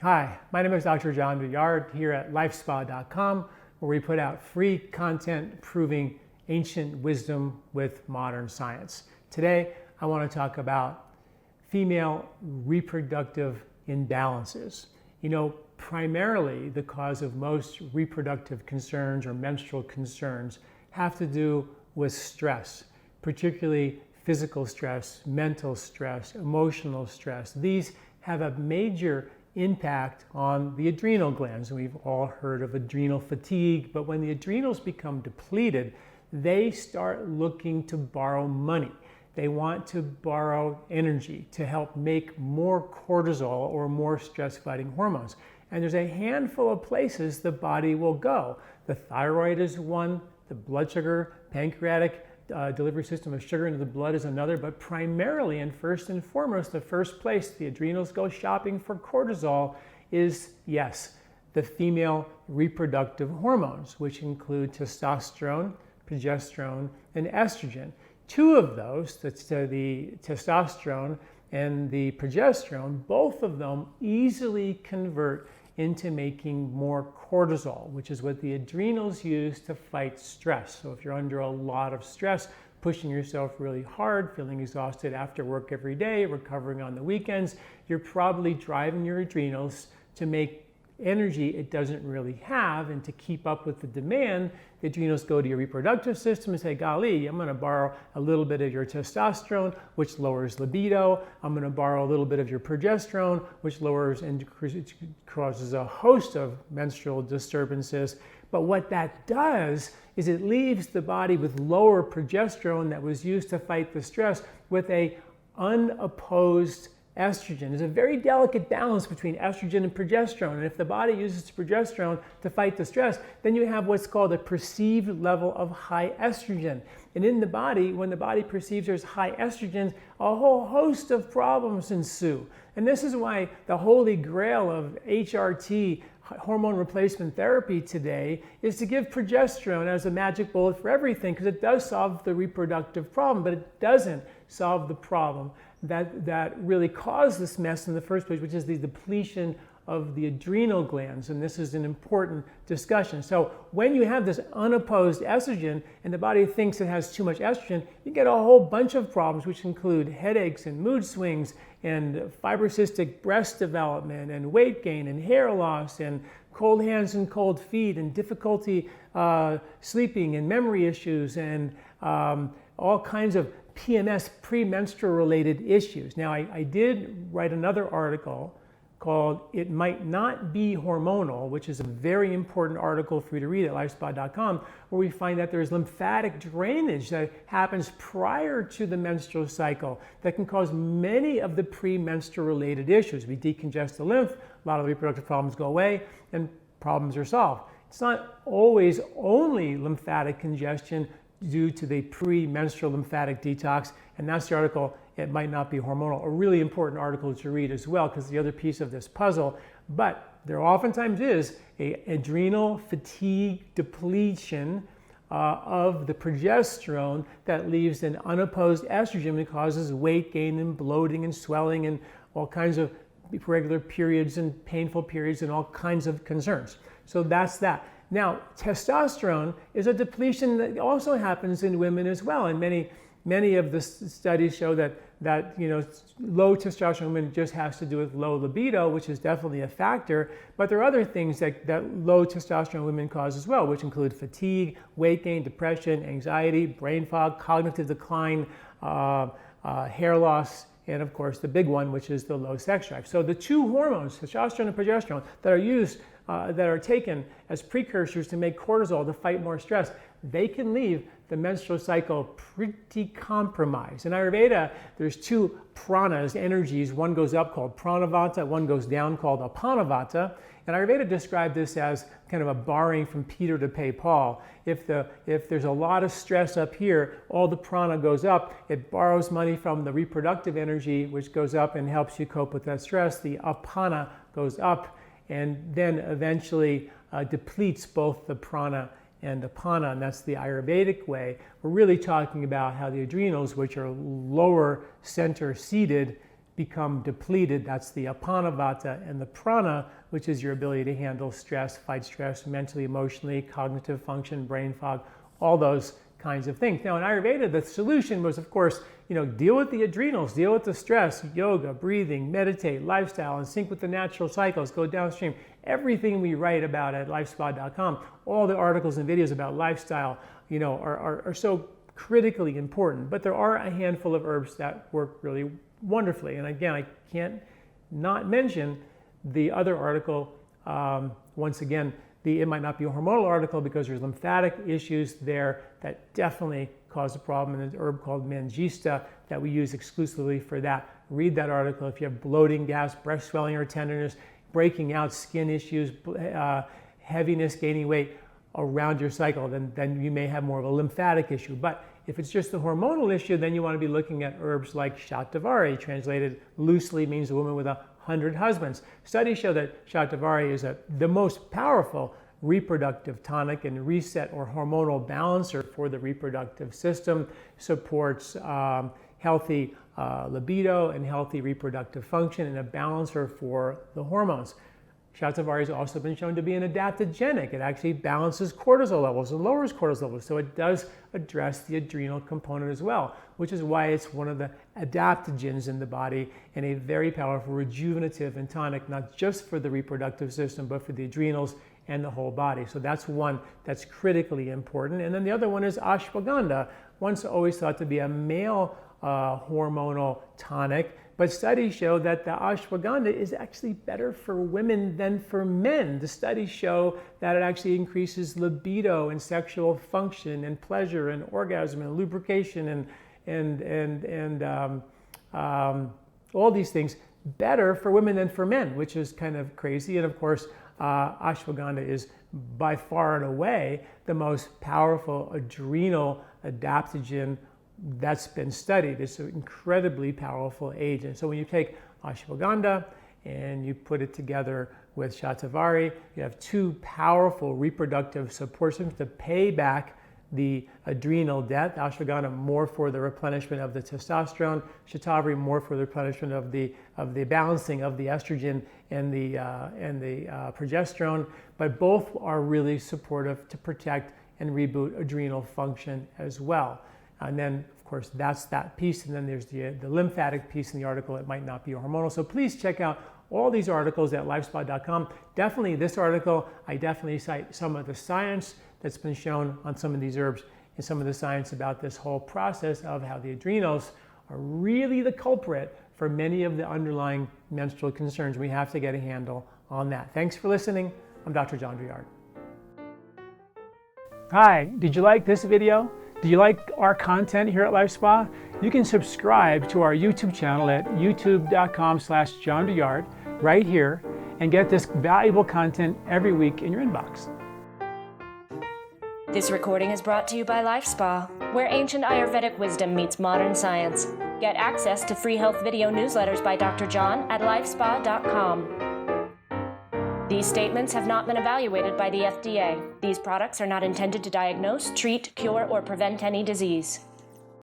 Hi, my name is Dr. John Douillard here at LifeSpa.com, where we put out free content proving ancient wisdom with modern science. Today, I want to talk about female reproductive imbalances. You know, primarily the cause of most reproductive concerns or menstrual concerns have to do with stress, particularly physical stress, mental stress, emotional stress. These have a major impact on the adrenal glands. We've all heard of adrenal fatigue, but when the adrenals become depleted, they start looking to borrow money. They want to borrow energy to help make more cortisol or more stress-fighting hormones. And there's a handful of places the body will go. The thyroid is one, the blood sugar, pancreatic delivery system of sugar into the blood is another, but primarily and first and foremost, the first place the adrenals go shopping for cortisol is, yes, the female reproductive hormones, which include testosterone, progesterone, and estrogen. Two of those, that's the testosterone and the progesterone, both of them easily convert into making more cortisol, which is what the adrenals use to fight stress. So if you're under a lot of stress, pushing yourself really hard, feeling exhausted after work every day, recovering on the weekends, you're probably driving your adrenals to make energy it doesn't really have, and to keep up with the demand, the adrenals go to your reproductive system and say, golly, I'm going to borrow a little bit of your testosterone, which lowers libido. I'm going to borrow a little bit of your progesterone, which lowers and causes a host of menstrual disturbances. But what that does is it leaves the body with lower progesterone that was used to fight the stress with a unopposed estrogen. There's a very delicate balance between estrogen and progesterone. And if the body uses progesterone to fight the stress, then you have what's called a perceived level of high estrogen. And in the body, when the body perceives there's high estrogen, a whole host of problems ensue. And this is why the holy grail of HRT, hormone replacement therapy today, is to give progesterone as a magic bullet for everything, because it does solve the reproductive problem, but it doesn't solve the problem that really caused this mess in the first place, which is the depletion of the adrenal glands. And this is an important discussion. So when you have this unopposed estrogen and the body thinks it has too much estrogen, you get a whole bunch of problems, which include headaches and mood swings and fibrocystic breast development and weight gain and hair loss and cold hands and cold feet and difficulty sleeping and memory issues and all kinds of PMS, premenstrual related issues. Now, I did write another article called It Might Not Be Hormonal, which is a very important article for you to read at lifespa.com, where we find that there's lymphatic drainage that happens prior to the menstrual cycle that can cause many of the premenstrual related issues. We decongest the lymph, a lot of the reproductive problems go away, and problems are solved. It's not always only lymphatic congestion due to the premenstrual lymphatic detox, and that's the article, It Might Not Be Hormonal, a really important article to read as well, because the other piece of this puzzle. But there oftentimes is an adrenal fatigue depletion of the progesterone that leaves an unopposed estrogen that causes weight gain and bloating and swelling and all kinds of irregular periods and painful periods and all kinds of concerns. So that's that. Now, testosterone is a depletion that also happens in women as well, and many of the studies show that low testosterone in women just has to do with low libido, which is definitely a factor. But there are other things that low testosterone in women cause as well, which include fatigue, weight gain, depression, anxiety, brain fog, cognitive decline, hair loss, and of course the big one, which is the low sex drive. So the two hormones, testosterone and progesterone, that are used, that are taken as precursors to make cortisol to fight more stress, they can leave the menstrual cycle pretty compromised. In Ayurveda, there's two pranas, energies. One goes up called pranavata, one goes down called apanavata. And Ayurveda described this as kind of a borrowing from Peter to pay Paul. If there's a lot of stress up here, all the prana goes up. It borrows money from the reproductive energy, which goes up and helps you cope with that stress. The apana goes up and then eventually depletes both the prana and apana, and that's the Ayurvedic way. We're really talking about how the adrenals, which are lower center seated, become depleted. That's the apana vata, and the prana, which is your ability to handle stress, fight stress mentally, emotionally, cognitive function, brain fog, all those kinds of things. Now in Ayurveda, the solution was, of course, deal with the adrenals, deal with the stress, yoga, breathing, meditate, lifestyle, and sync with the natural cycles, go downstream. Everything we write about at LifeSpa.com, all the articles and videos about lifestyle, are so critically important. But there are a handful of herbs that work really wonderfully. And again, I can't not mention the other article. Once again, it might not be a hormonal article because there's lymphatic issues there that definitely cause a problem, and an herb called mangista that we use exclusively for that. Read that article if you have bloating, gas, breast swelling or tenderness, breaking out, skin issues, heaviness, gaining weight around your cycle, then you may have more of a lymphatic issue. But if it's just a hormonal issue, then you want to be looking at herbs like Shatavari, translated loosely means a woman with 100 husbands. Studies show that Shatavari is the most powerful reproductive tonic and reset or hormonal balancer for the reproductive system, supports healthy libido and healthy reproductive function, and a balancer for the hormones. Shatavari has also been shown to be an adaptogenic. It actually balances cortisol levels and lowers cortisol levels, so it does address the adrenal component as well, which is why it's one of the adaptogens in the body and a very powerful rejuvenative and tonic, not just for the reproductive system, but for the adrenals and the whole body. So that's one that's critically important. And then the other one is ashwagandha, once always thought to be a male hormonal tonic, but studies show that the ashwagandha is actually better for women than for men. The studies show that it actually increases libido and sexual function and pleasure and orgasm and lubrication and all these things better for women than for men, which is kind of crazy. And of course, ashwagandha is by far and away the most powerful adrenal adaptogen that's been studied. It's an incredibly powerful agent. So when you take ashwagandha and you put it together with Shatavari, you have two powerful reproductive support systems to pay back the adrenal debt. Ashwagandha more for the replenishment of the testosterone, Shatavari more for the replenishment of the balancing of the estrogen and the progesterone. But both are really supportive to protect and reboot adrenal function as well. And then, of course, that's that piece. And then there's the lymphatic piece in the article. It might not be hormonal. So please check out all these articles at lifespa.com. Definitely this article, I definitely cite some of the science that's been shown on some of these herbs and some of the science about this whole process of how the adrenals are really the culprit for many of the underlying menstrual concerns. We have to get a handle on that. Thanks for listening. I'm Dr. John Douillard. Hi, did you like this video? Do you like our content here at LifeSpa? You can subscribe to our YouTube channel at youtube.com/John Douillard right here and get this valuable content every week in your inbox. This recording is brought to you by LifeSpa, where ancient Ayurvedic wisdom meets modern science. Get access to free health video newsletters by Dr. John at lifespa.com. These statements have not been evaluated by the FDA. These products are not intended to diagnose, treat, cure, or prevent any disease.